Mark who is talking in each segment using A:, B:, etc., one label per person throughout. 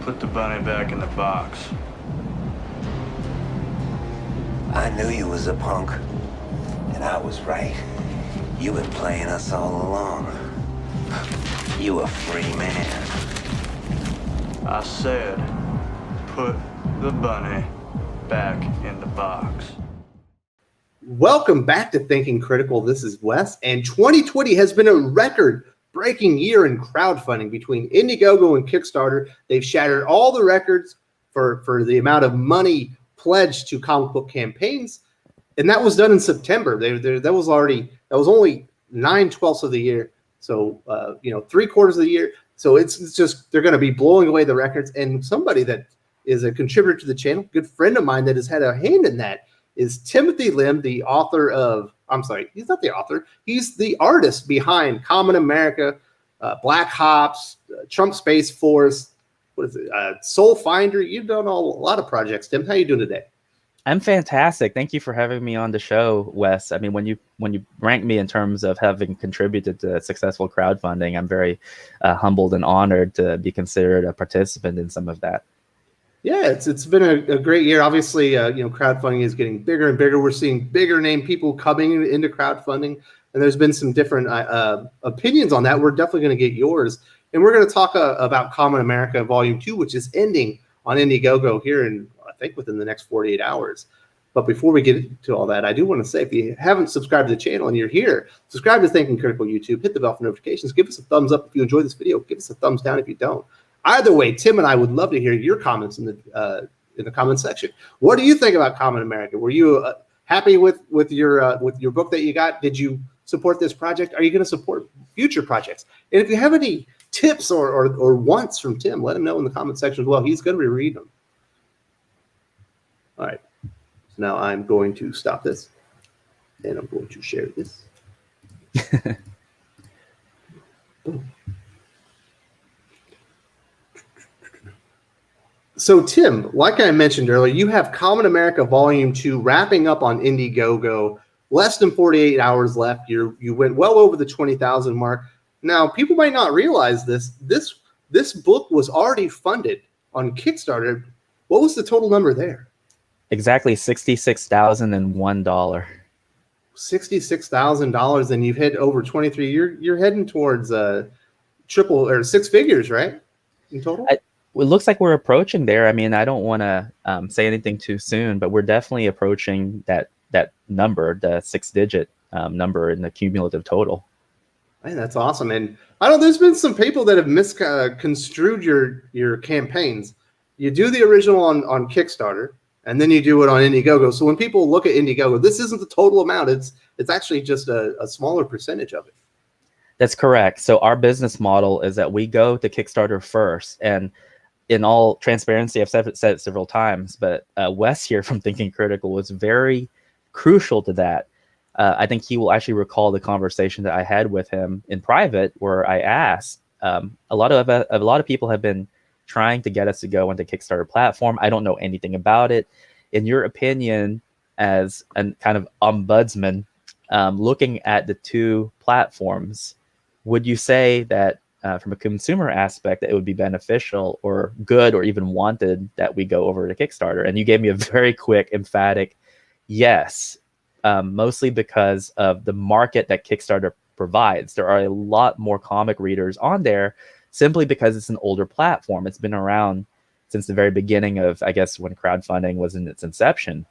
A: Put the bunny back in the box.
B: I knew you was a punk, and I was right. You been playing us all along. You a free man.
A: I said, put the bunny back in the box.
C: Welcome back to Thinking Critical. This is Wes, and 2020 has been a record-breaking year in crowdfunding between Indiegogo and Kickstarter. They've shattered all the records for the amount of money pledged to comic book campaigns, and that was done in September. That was only 9/12 of the year, so 3/4 of the year. So it's just they're going to be blowing away the records. And somebody that is a contributor to the channel, good friend of mine that has had a hand in that, is Timothy Lim, the author of, he's not the author, he's the artist behind Kamen America, Black Hops, Trump Space Force, Soul Finder. You've done a lot of projects, Tim. How are you doing today?
D: I'm fantastic. Thank you for having me on the show, Wes. I mean, when you rank me in terms of having contributed to successful crowdfunding, I'm very humbled and honored to be considered a participant in some of that. Yeah,
C: it's been a great year. Obviously, crowdfunding is getting bigger and bigger. We're seeing bigger name people coming into crowdfunding, and there's been some different opinions on that. We're definitely going to get yours, and we're going to talk about Kamen America Volume 2, which is ending on Indiegogo here in, I think, within the next 48 hours. But before we get to all that, I do want to say, if you haven't subscribed to the channel and you're here, subscribe to Thinking Critical YouTube, hit the bell for notifications, give us a thumbs up if you enjoy this video, give us a thumbs down if you don't. Either way, Tim and I would love to hear your comments in the comment section. What do you think about Kamen America? Were you happy with your book that you got? Did you support this project? Are you going to support future projects? And if you have any tips or wants from Tim, let him know in the comment section as well. He's going to be reading them. All right. So now I'm going to stop this, and I'm going to share this. Boom. So, Tim, like I mentioned earlier, you have Kamen America Volume 2 wrapping up on Indiegogo. Less than 48 hours left. You went well over the 20,000 mark. Now, people might not realize this. This book was already funded on Kickstarter. What was the total number there?
D: Exactly $66,001.
C: $66,000, and you've hit over 23. You're heading towards triple or six figures, right? In total.
D: It looks like we're approaching there. I mean, I don't want to say anything too soon, but we're definitely approaching that number, the 6-digit number in the cumulative total.
C: Man, that's awesome. And I know there's been some people that have misconstrued your campaigns. You do the original on Kickstarter, and then you do it on Indiegogo. So when people look at Indiegogo, this isn't the total amount. It's actually just a smaller percentage of it.
D: That's correct. So our business model is that we go to Kickstarter first, and in all transparency, I've said it several times, but Wes here from Thinking Critical was very crucial to that. I think he will actually recall the conversation that I had with him in private, where I asked, a lot of people have been trying to get us to go into Kickstarter platform. I don't know anything about it. In your opinion, as a kind of ombudsman, looking at the two platforms, would you say that from a consumer aspect, that it would be beneficial or good or even wanted that we go over to Kickstarter? And you gave me a very quick, emphatic yes, mostly because of the market that Kickstarter provides. There are a lot more comic readers on there simply because it's an older platform. It's been around since the very beginning of, I guess, when crowdfunding was in its inception.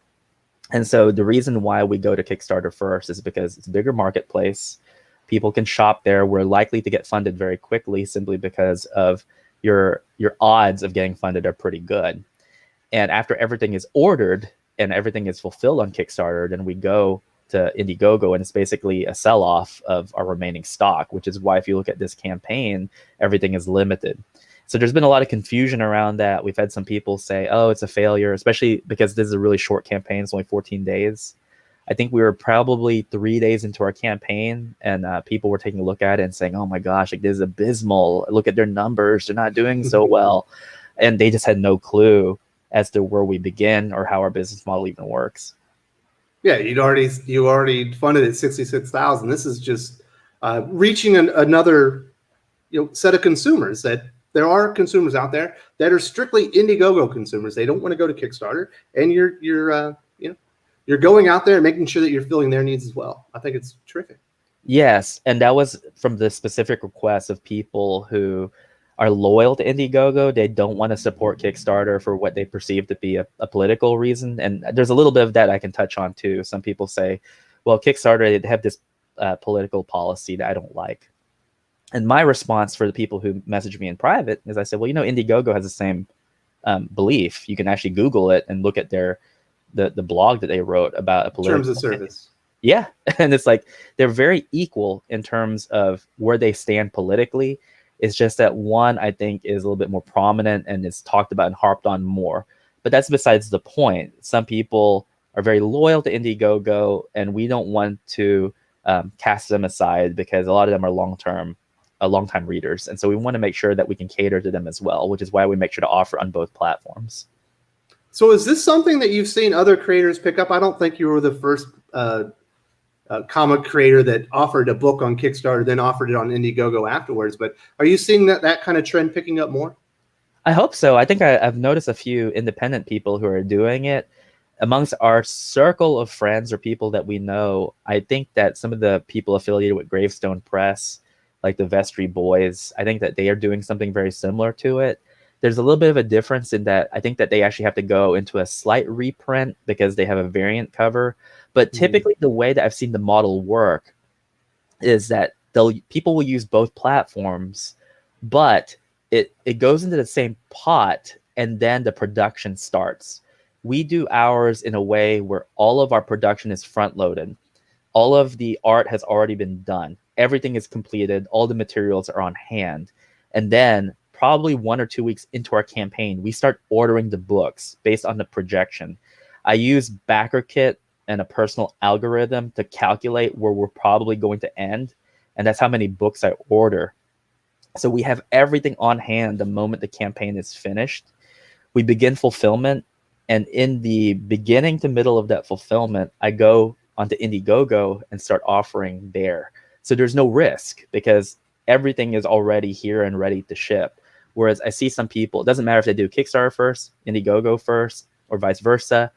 D: And so the reason why we go to Kickstarter first is because it's a bigger marketplace. People can shop there. We're likely to get funded very quickly simply because of your odds of getting funded are pretty good. And after everything is ordered and everything is fulfilled on Kickstarter, then we go to Indiegogo, and it's basically a sell-off of our remaining stock, which is why if you look at this campaign, everything is limited. So there's been a lot of confusion around that. We've had some people say, oh, it's a failure, especially because this is a really short campaign. It's only 14 days. I think we were probably 3 days into our campaign, and people were taking a look at it and saying, oh my gosh, like, this is abysmal. Look at their numbers. They're not doing so well. And they just had no clue as to where we begin or how our business model even works.
C: Yeah, you already funded at 66,000. This is just reaching another set of consumers that there are consumers out there that are strictly Indiegogo consumers. They don't want to go to Kickstarter, and you're going out there and making sure that you're filling their needs as well. I think it's terrific.
D: Yes, and that was from the specific requests of people who are loyal to Indiegogo. They don't want to support Kickstarter for what they perceive to be a political reason. And there's a little bit of that I can touch on too. Some people say, well, Kickstarter, they have this political policy that I don't like. And my response for the people who message me in private is I said, well, Indiegogo has the same belief. You can actually Google it and look at the blog that they wrote about a political
C: terms of service.
D: Yeah. And it's like they're very equal in terms of where they stand politically. It's just that one, I think, is a little bit more prominent and is talked about and harped on more. But that's besides the point. Some people are very loyal to Indiegogo, and we don't want to cast them aside because a lot of them are long-time readers. And so we want to make sure that we can cater to them as well, which is why we make sure to offer on both platforms.
C: So is this something that you've seen other creators pick up? I don't think you were the first comic creator that offered a book on Kickstarter, then offered it on Indiegogo afterwards. But are you seeing that kind of trend picking up more?
D: I hope so. I think I've noticed a few independent people who are doing it. Amongst our circle of friends or people that we know, I think that some of the people affiliated with Gravestone Press, like the Vestry Boys, I think that they are doing something very similar to it. There's a little bit of a difference in that I think that they actually have to go into a slight reprint because they have a variant cover. But typically the way that I've seen the model work is that people will use both platforms, but it goes into the same pot and then the production starts. We do ours in a way where all of our production is front loaded. All of the art has already been done. Everything is completed. All the materials are on hand. And then probably 1 or 2 weeks into our campaign, we start ordering the books based on the projection. I use BackerKit and a personal algorithm to calculate where we're probably going to end. And that's how many books I order. So we have everything on hand the moment the campaign is finished. We begin fulfillment. And in the beginning to middle of that fulfillment, I go onto Indiegogo and start offering there. So there's no risk because everything is already here and ready to ship. Whereas I see some people, it doesn't matter if they do Kickstarter first, Indiegogo first, or vice versa.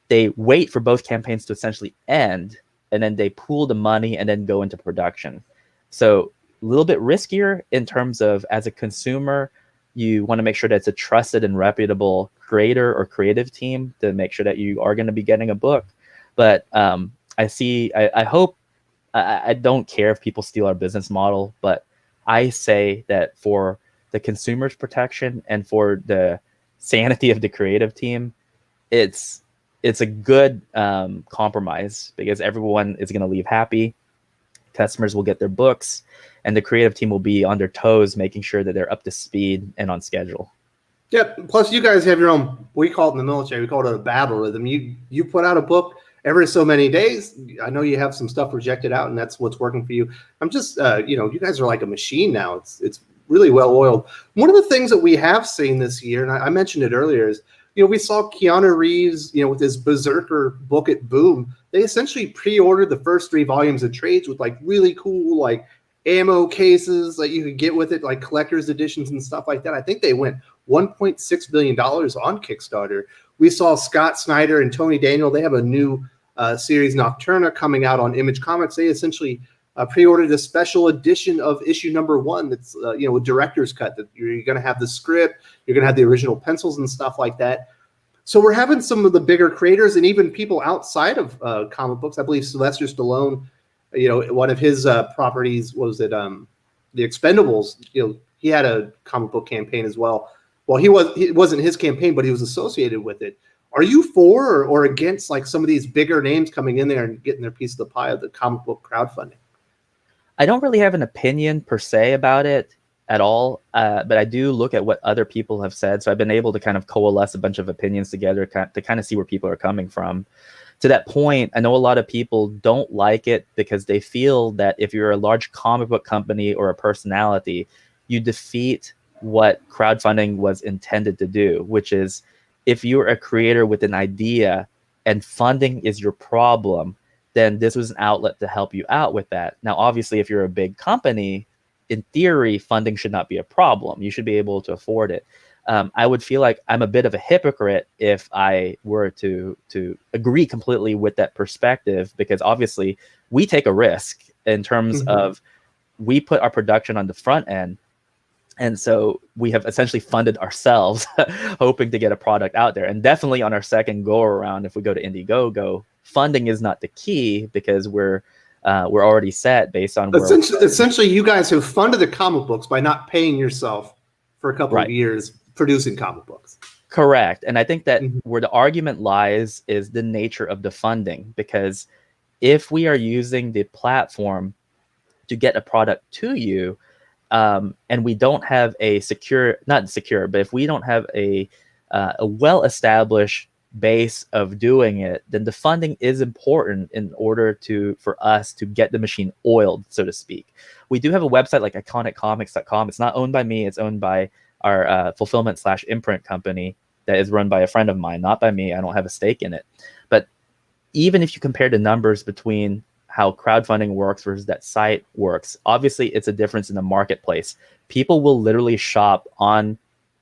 D: They wait for both campaigns to essentially end, and then they pool the money and then go into production. So a little bit riskier in terms of, as a consumer, you want to make sure that it's a trusted and reputable creator or creative team to make sure that you are going to be getting a book. But I hope, I don't care if people steal our business model, but I say that for the consumer's protection and for the sanity of the creative team, it's a good compromise because everyone is going to leave happy. Customers will get their books, and the creative team will be on their toes, making sure that they're up to speed and on schedule.
C: Yep. Plus, you guys have your own. We call it in the military. We call it a battle rhythm. You put out a book every so many days. I know you have some stuff projected out, and that's what's working for you. I'm just, you guys are like a machine now. It's really well oiled. One of the things that we have seen this year, and I mentioned it earlier, is we saw Keanu Reeves, with his Berserker book at Boom. They essentially pre-ordered the first 3 volumes of trades with like really cool like ammo cases that you could get with it, like collector's editions and stuff like that. I think they went $1.6 billion on Kickstarter. We saw Scott Snyder and Tony Daniel. They have a new series Nocturna coming out on Image Comics. They essentially pre-ordered a special edition of issue number 1 that's a director's cut, that you're going to have the script, you're going to have the original pencils and stuff like that. So we're having some of the bigger creators and even people outside of comic books. I believe Sylvester Stallone, one of his properties was it the Expendables. He had a comic book campaign as well. Well, it wasn't his campaign, but he was associated with it. Are you for or against like some of these bigger names coming in there and getting their piece of the pie of the comic book crowdfunding?
D: I don't really have an opinion per se about it at all, but I do look at what other people have said. So I've been able to kind of coalesce a bunch of opinions together to kind of see where people are coming from. To that point, I know a lot of people don't like it because they feel that if you're a large comic book company or a personality, you defeat what crowdfunding was intended to do, which is if you're a creator with an idea and funding is your problem, then this was an outlet to help you out with that. Now, obviously, if you're a big company, in theory, funding should not be a problem. You should be able to afford it. I would feel like I'm a bit of a hypocrite if I were to agree completely with that perspective, because obviously we take a risk in terms of we put our production on the front end. And so we have essentially funded ourselves, hoping to get a product out there. And definitely on our second go around, if we go to Indiegogo, funding is not the key, because we're already set based on where
C: essentially you guys have funded the comic books by not paying yourself for a couple of years producing comic books.
D: Correct. And I think that where the argument lies is the nature of the funding, because if we are using the platform to get a product to you, and we don't have a not secure, but if we don't have a well-established base of doing it, then the funding is important in order for us to get the machine oiled, so to speak. We do have a website like iconiccomics.com. It's not owned by me. It's owned by our fulfillment/imprint company that is run by a friend of mine, not by me. I don't have a stake in it. But even if you compare the numbers between how crowdfunding works versus that site works, obviously it's a difference in the marketplace. People will literally shop on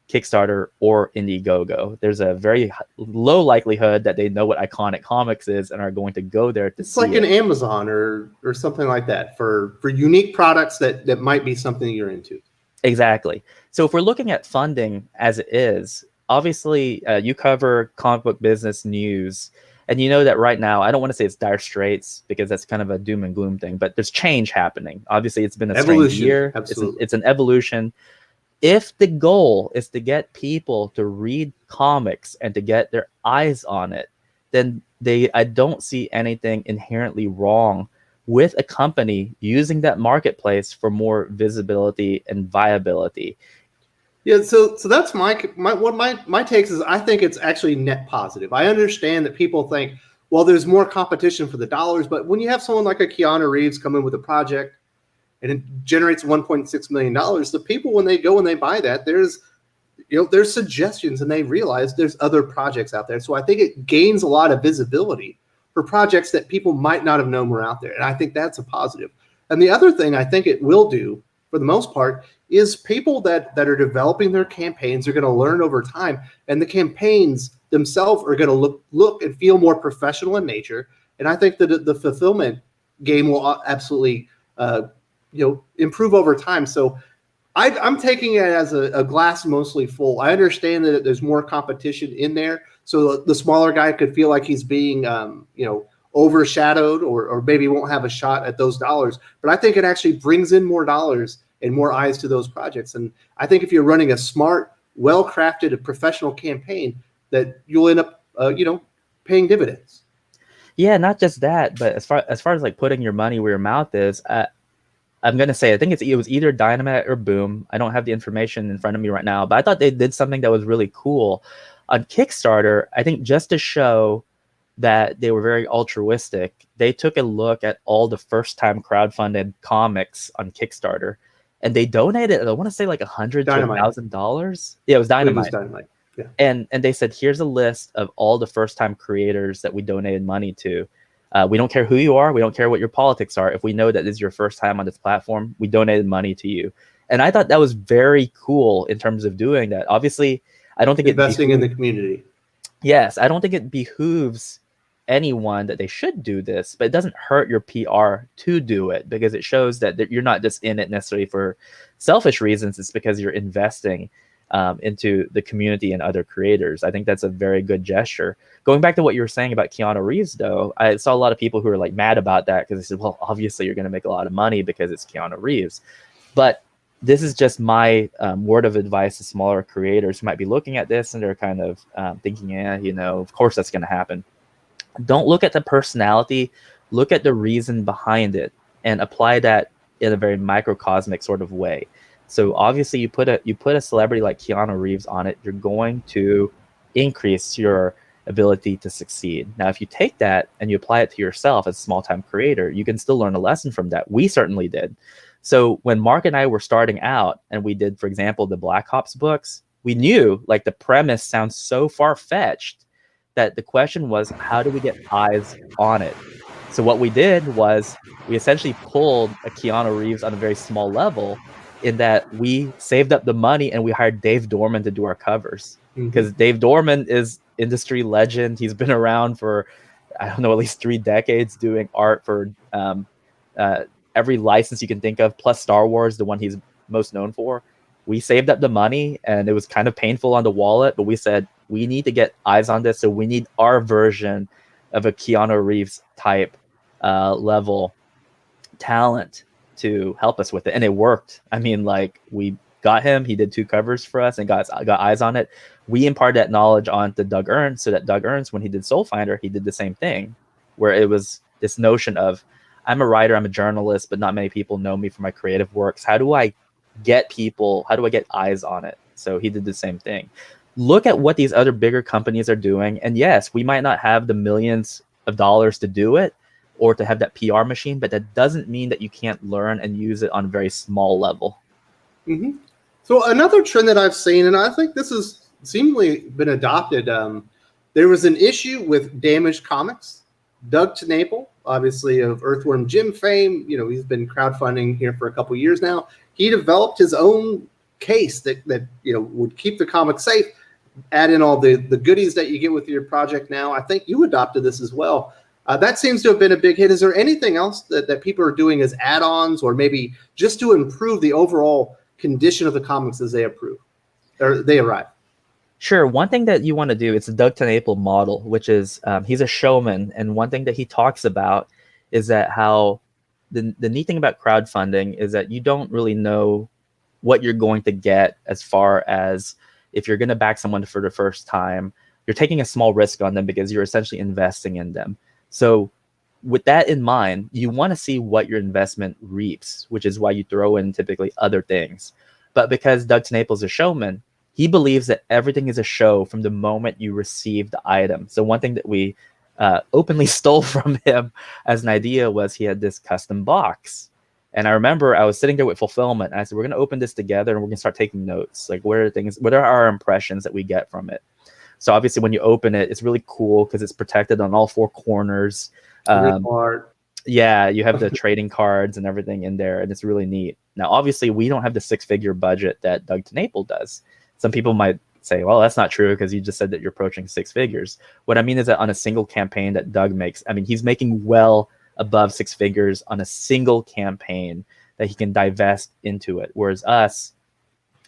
D: Kickstarter or Indiegogo. There's a very low likelihood that they know what Iconic Comics is and are going to go there to see it.
C: It's like an Amazon or something like that for unique products that might be something you're into.
D: Exactly. So if we're looking at funding as it is, obviously you cover comic book business news, and you know that right now, I don't want to say it's dire straits, because that's kind of a doom and gloom thing, but there's change happening. Obviously, it's been a strange year.
C: Absolutely.
D: It's an evolution. If the goal is to get people to read comics and to get their eyes on it, then I don't see anything inherently wrong with a company using that marketplace for more visibility and viability.
C: Yeah, so that's my takes is I think it's actually net positive. I understand that people think, well, there's more competition for the dollars, but when you have someone like a Keanu Reeves come in with a project and it generates $1.6 million, the people, when they go and they buy that, there's suggestions and they realize there's other projects out there. So I think it gains a lot of visibility for projects that people might not have known were out there. And I think that's a positive. And the other thing I think it will do, for the most part, is people that are developing their campaigns are going to learn over time, and the campaigns themselves are going to look and feel more professional in nature. And I think that the fulfillment game will absolutely improve over time. So I'm taking it as a glass mostly full. I understand that there's more competition in there, so the smaller guy could feel like he's being overshadowed or maybe won't have a shot at those dollars. But I think it actually brings in more dollars and more eyes to those projects. And I think if you're running a smart, well-crafted, professional campaign, that you'll end up, paying dividends.
D: Yeah, not just that, but as far as like putting your money where your mouth is, I'm gonna say I think it was either Dynamite or Boom. I don't have the information in front of me right now, but I thought they did something that was really cool on Kickstarter. I think just to show that they were very altruistic, they took a look at all the first-time crowdfunded comics on Kickstarter, and they donated, I want to say like $100 to $1,000. Yeah, it was Dynamite.
C: Yeah.
D: And they said, here's a list of all the first-time creators that we donated money to. We don't care who you are. We don't care what your politics are. If we know that this is your first time on this platform, we donated money to you. And I thought that was very cool in terms of doing that. Obviously, I don't think
C: investing in the community.
D: Yes, I don't think it behooves anyone that they should do this, but it doesn't hurt your PR to do it, because it shows that you're not just in it necessarily for selfish reasons. It's because you're investing into the community and other creators. I think that's a very good gesture. Going back to what you were saying about Keanu Reeves, though, I saw a lot of people who are like mad about that, because they said, well, obviously you're going to make a lot of money because it's Keanu Reeves. But this is just my word of advice to smaller creators who might be looking at this and they're kind of thinking, of course that's going to happen. Don't look at the personality, look at the reason behind it and apply that in a very microcosmic sort of way. So obviously you put a celebrity like Keanu Reeves on it, you're going to increase your ability to succeed. Now, if you take that and you apply it to yourself as a small-time creator, you can still learn a lesson from that. We certainly did. So when Mark and I were starting out and we did, for example, the Black Ops books, we knew like the premise sounds so far-fetched that the question was, how do we get eyes on it? So what we did was we essentially pulled a Keanu Reeves on a very small level in that we saved up the money and we hired Dave Dorman to do our covers, because
C: Mhm.
D: Dave Dorman is industry legend. He's been around for, I don't know, at least 3 decades doing art for uh, every license you can think of, plus Star Wars, the one he's most known for. We saved up the money and it was kind of painful on the wallet, but we said, we need to get eyes on this. So we need our version of a Keanu Reeves type level talent to help us with it. And it worked. I mean, like, we got him, he did 2 covers for us and got eyes on it. We imparted that knowledge on to Doug Ernst, so that Doug Ernst, when he did Soul Finder, he did the same thing, where it was this notion of, I'm a writer, I'm a journalist, but not many people know me for my creative works. How do I get eyes on it? So he did the same thing. Look at what these other bigger companies are doing. And yes, we might not have the millions of dollars to do it or to have that PR machine, but that doesn't mean that you can't learn and use it on a very small level.
C: Mm-hmm. So another trend that I've seen, and I think this has seemingly been adopted, there was an issue with damaged comics. Doug TenNapel, obviously of Earthworm Jim fame, he's been crowdfunding here for a couple years now. He developed his own case that would keep the comic safe, add in all the goodies that you get with your project now. I think you adopted this as well. That seems to have been a big hit. Is there anything else that people are doing as add-ons, or maybe just to improve the overall condition of the comics as they arrive?
D: Sure. One thing that you want to do, it's a Doug TenNapel model, which is he's a showman. And one thing that he talks about is that how the neat thing about crowdfunding is that you don't really know what you're going to get, as far as if you're going to back someone for the first time, you're taking a small risk on them because you're essentially investing in them. So with that in mind, you want to see what your investment reaps, which is why you throw in typically other things. But because Doug TenNapel is a showman, he believes that everything is a show from the moment you receive the item. So one thing that we openly stole from him as an idea was he had this custom box. And I remember I was sitting there with fulfillment, and I said, we're going to open this together and we're going to start taking notes. Like, what are our impressions that we get from it? So obviously when you open it, it's really cool because it's protected on all 4 corners. Yeah, you have the trading cards and everything in there, and it's really neat. Now, obviously, we don't have the 6-figure budget that Doug TenNapel does. Some people might say, well, that's not true because you just said that you're approaching 6 figures. What I mean is that on a single campaign that Doug makes, I mean, he's making well above 6 figures on a single campaign that he can divest into it. Whereas us,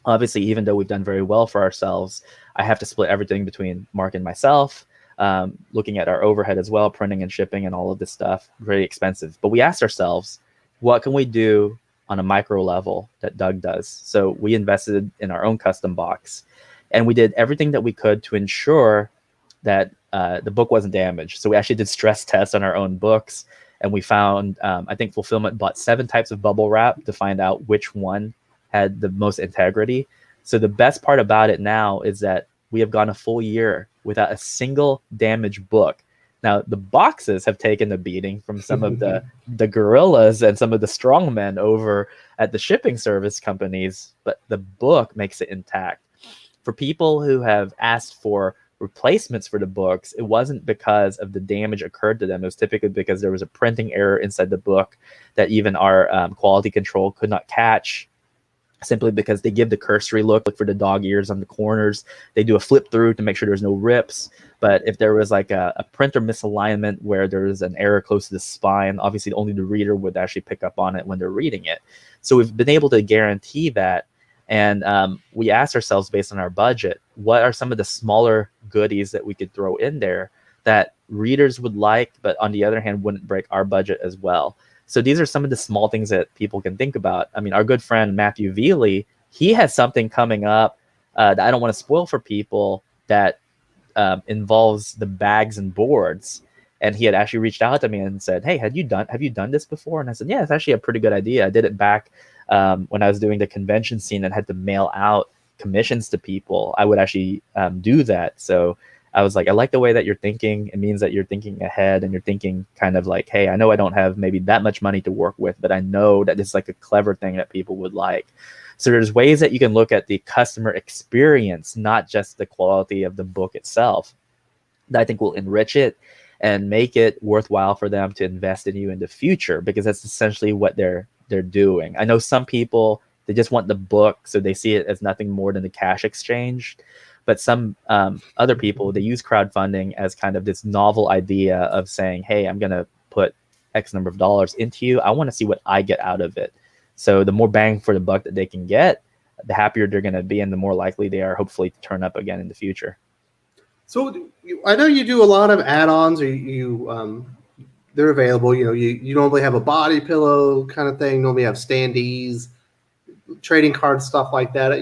D: obviously, even though we've done very well for ourselves, I have to split everything between Mark and myself, looking at our overhead as well, printing and shipping and all of this stuff, very expensive. But we asked ourselves, what can we do on a micro level that Doug does? So we invested in our own custom box, and we did everything that we could to ensure that the book wasn't damaged. So we actually did stress tests on our own books, and we found, I think Fulfillment bought 7 types of bubble wrap to find out which one had the most integrity. So the best part about it now is that we have gone a full year without a single damaged book. Now, the boxes have taken a beating from some of the gorillas and some of the strongmen over at the shipping service companies, but the book makes it intact. For people who have asked for replacements for the books, it wasn't because of the damage occurred to them. It was typically because there was a printing error inside the book that even our quality control could not catch, simply because they give the cursory look for the dog ears on the corners. They do a flip through to make sure there's no rips. But if there was like a printer misalignment where there's an error close to the spine, obviously only the reader would actually pick up on it when they're reading it. So we've been able to guarantee that. And we asked ourselves, based on our budget, what are some of the smaller goodies that we could throw in there that readers would like, but on the other hand, wouldn't break our budget as well? So these are some of the small things that people can think about. I mean, our good friend Matthew Veely, he has something coming up that I don't want to spoil for people that involves the bags and boards. And he had actually reached out to me and said, hey, have you done this before? And I said, yeah, it's actually a pretty good idea. I did it back when I was doing the convention scene and had to mail out commissions to people. I would actually do that. So I was like, I like the way that you're thinking. It means that you're thinking ahead and you're thinking kind of like, hey, I know I don't have maybe that much money to work with, but I know that it's like a clever thing that people would like. So there's ways that you can look at the customer experience, not just the quality of the book itself, that I think will enrich it and make it worthwhile for them to invest in you in the future, because that's essentially what they're doing. I know some people They just want the book, so they see it as nothing more than a cash exchange. But some other people, they use crowdfunding as kind of this novel idea of saying, hey, I'm going to put X number of dollars into you. I want to see what I get out of it. So the more bang for the buck that they can get, the happier they're going to be, and the more likely they are hopefully to turn up again in the future.
C: So I know you do a lot of add-ons, or they're available. You normally have a body pillow kind of thing. Normally have standees, trading cards, stuff like that.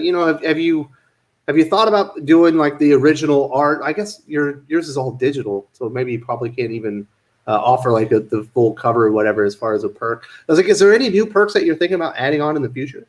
C: Have you thought about doing like the original art? I guess yours is all digital, so maybe you probably can't even offer like the full cover or whatever as far as a perk. I was like, is there any new perks that you're thinking about adding on in the future?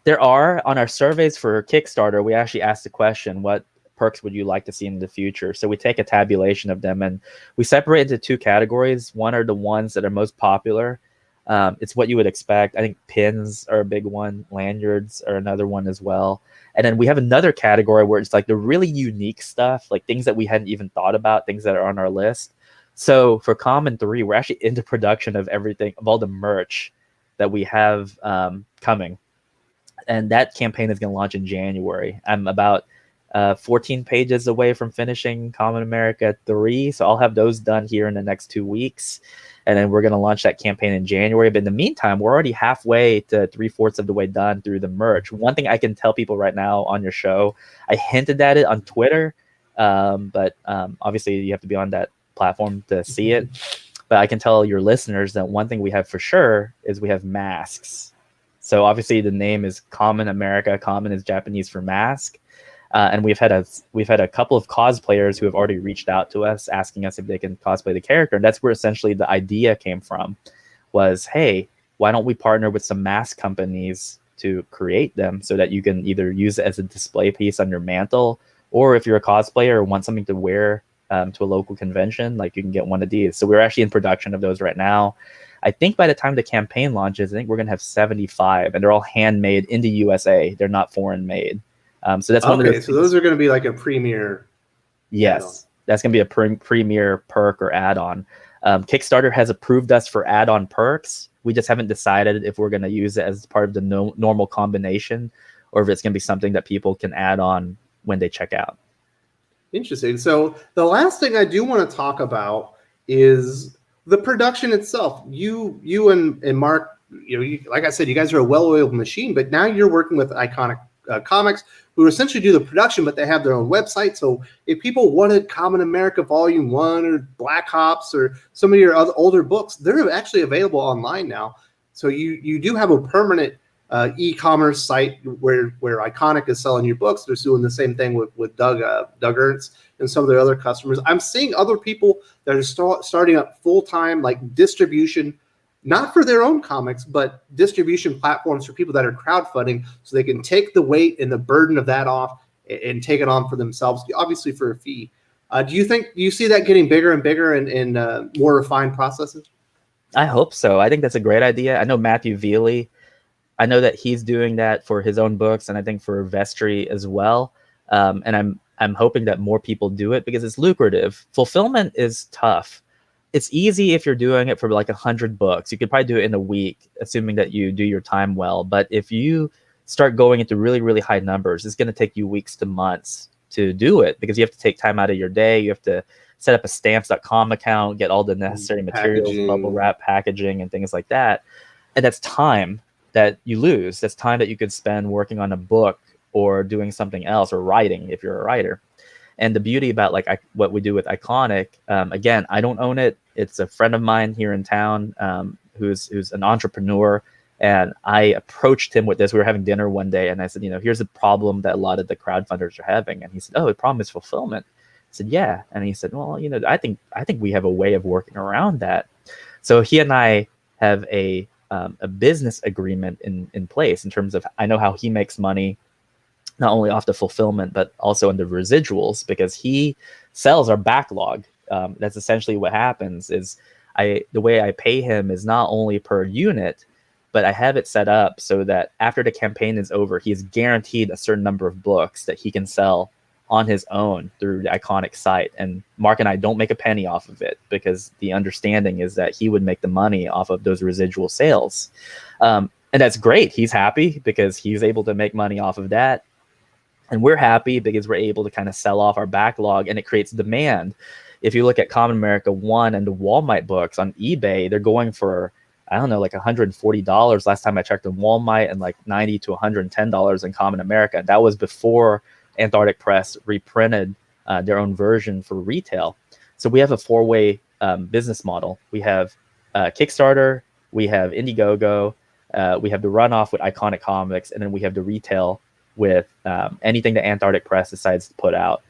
D: There are. On our surveys for Kickstarter, we actually asked the question, what perks would you like to see in the future? So we take a tabulation of them, and we separate into two categories. One are the ones that are most popular. It's what you would expect. I think pins are a big one. Lanyards are another one as well. And then we have another category where it's like the really unique stuff, like things that we hadn't even thought about, things that are on our list. So for Kamen 3, we're actually into production of everything, of all the merch that we have coming. And that campaign is going to launch in January. I'm about 14 pages away from finishing Kamen America 3. So I'll have those done here in the next 2 weeks. And then we're going to launch that campaign in January. But in the meantime, we're already halfway to 3/4 of the way done through the merch. One thing I can tell people right now on your show, I hinted at it on Twitter, but obviously you have to be on that platform to see it. But I can tell your listeners that one thing we have for sure is we have masks. So obviously the name is Kamen America. Kamen is Japanese for mask. And we've had a couple of cosplayers who have already reached out to us asking us if they can cosplay the character. And that's where essentially the idea came from, was, hey, why don't we partner with some mask companies to create them so that you can either use it as a display piece on your mantle, or if you're a cosplayer or want something to wear to a local convention, like you can get one of these. So we're actually in production of those right now. I think by the time the campaign launches, I think we're going to have 75, and they're all handmade in the USA. They're not foreign made. So that's one of the.
C: So those are going to be like a premier.
D: Yes, add-on. That's going to be a premier perk or add-on. Kickstarter has approved us for add-on perks. We just haven't decided if we're going to use it as part of the normal combination, or if it's going to be something that people can add on when they check out.
C: Interesting. So the last thing I do want to talk about is the production itself. You and Mark, like I said, you guys are a well-oiled machine, but now you're working with Iconic Comics, who essentially do the production, but they have their own website. So if people wanted Kamen America Volume 1 or Black Ops or some of your other older books, they're actually available online now. So you do have a permanent e-commerce site where Iconic is selling your books. They're doing the same thing with Doug Ernst and some of their other customers. I'm seeing other people that are starting up full-time like distribution, not for their own comics, but distribution platforms for people that are crowdfunding, so they can take the weight and the burden of that off and take it on for themselves, obviously for a fee. Do you see that getting bigger and bigger and more refined processes?
D: I hope so. I think that's a great idea. I know Matthew Veely. I know that he's doing that for his own books, and I think for Vestry as well. And I'm hoping that more people do it because it's lucrative. Fulfillment is tough. It's easy if you're doing it for like 100 books. You could probably do it in a week, assuming that you do your time well. But if you start going into really, really high numbers, it's going to take you weeks to months to do it, because you have to take time out of your day. You have to set up a stamps.com account, get all the necessary materials, bubble wrap, packaging, and things like that. And that's time that you lose. That's time that you could spend working on a book or doing something else, or writing if you're a writer. And the beauty about what we do with Iconic, again, I don't own it. It's a friend of mine here in town who's an entrepreneur. And I approached him with this. We were having dinner one day, and I said, here's a problem that a lot of the crowdfunders are having. And he said, oh, the problem is fulfillment. I said, yeah. And he said, well, I think we have a way of working around that. So he and I have a business agreement in place in terms of, I know how he makes money, not only off the fulfillment, but also in the residuals, because he sells our backlog. That's essentially what happens. Is the way I pay him is not only per unit, but I have it set up so that after the campaign is over, he is guaranteed a certain number of books that he can sell on his own through the Iconic site. And Mark and I don't make a penny off of it, because the understanding is that he would make the money off of those residual sales. And that's great. He's happy because he's able to make money off of that. And we're happy because we're able to kind of sell off our backlog, and it creates demand. If you look at Kamen America 1 and the Walmart books on eBay, they're going for, I don't know, like $140 last time I checked on Walmart, and like $90 to $110 in Kamen America. That was before Antarctic Press reprinted their own version for retail. So we have a four-way business model. We have Kickstarter, we have Indiegogo, we have the runoff with Iconic Comics, and then we have the retail with anything that Antarctic Press decides to put out.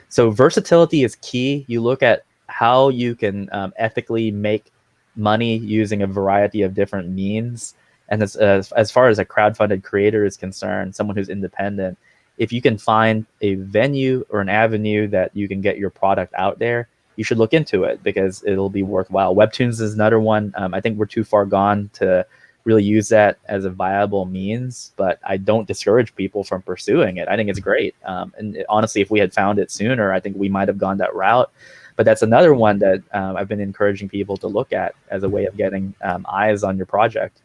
D: So versatility is key. You look at how you can ethically make money using a variety of different means. And as far as a crowdfunded creator is concerned, someone who's independent, if you can find a venue or an avenue that you can get your product out there, you should look into it because it'll be worthwhile. Webtoons is another one. I think we're too far gone to really use that as a viable means, but I don't discourage people from pursuing it. I think it's great. And honestly, if we had found it sooner, I think we might have gone that route. But that's another one that I've been encouraging people to look at as a way of getting eyes on your project.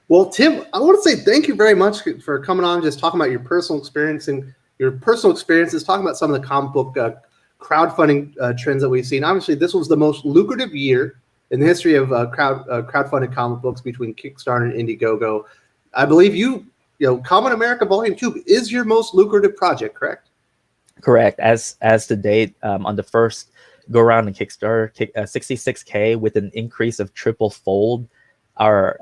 C: Well, Tim, I want to say thank you very much for coming on, just talking about your personal experience and your personal experiences, talking about some of the comic book crowdfunding trends that we've seen. Obviously, this was the most lucrative year in the history of crowdfunded comic books between Kickstarter and Indiegogo. I believe you know, Kamen America Volume 2 is your most lucrative project, correct?
D: Correct. As to date, on the first go around in Kickstarter, 66K with an increase of triple fold our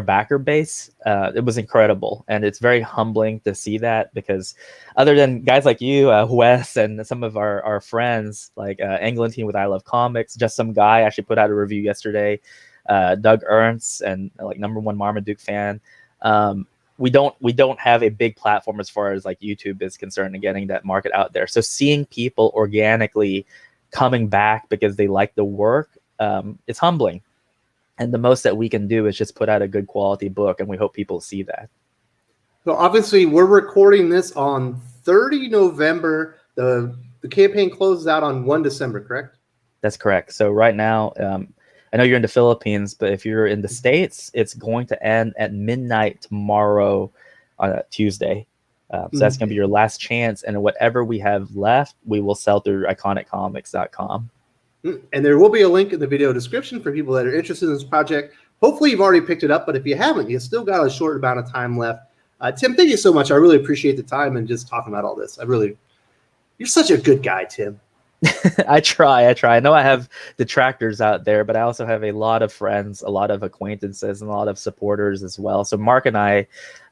D: backer base. It was incredible, and it's very humbling to see that, because other than guys like you, Wes, and some of our friends like Englentine with I Love Comics, just some guy actually put out a review yesterday, Doug Ernst, and like #1 Marmaduke fan. We don't have a big platform as far as like YouTube is concerned and getting that market out there. So seeing people organically coming back because they like the work, it's humbling. And the most that we can do is just put out a good quality book, and we hope people see that.
C: So obviously, we're recording this on 30 November. The campaign closes out on 1 December, correct?
D: That's correct. So right now, I know you're in the Philippines, but if you're in the States, it's going to end at midnight tomorrow on Tuesday. So that's going to be your last chance. And whatever we have left, we will sell through iconiccomics.com.
C: And there will be a link in the video description for people that are interested in this project. Hopefully you've already picked it up, but if you haven't, you still got a short amount of time left. Tim, thank you so much. I really appreciate the time and just talking about all this. You're such a good guy, Tim.
D: I try. I know I have detractors out there, but I also have a lot of friends, a lot of acquaintances, and a lot of supporters as well. So Mark and I,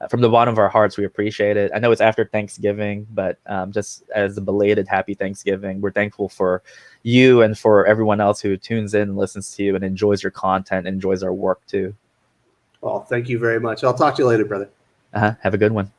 D: from the bottom of our hearts, we appreciate it. I know it's after Thanksgiving, but just as a belated happy Thanksgiving, we're thankful for you and for everyone else who tunes in and listens to you and enjoys your content, and enjoys our work too.
C: Well, thank you very much. I'll talk to you later, brother.
D: Have a good one.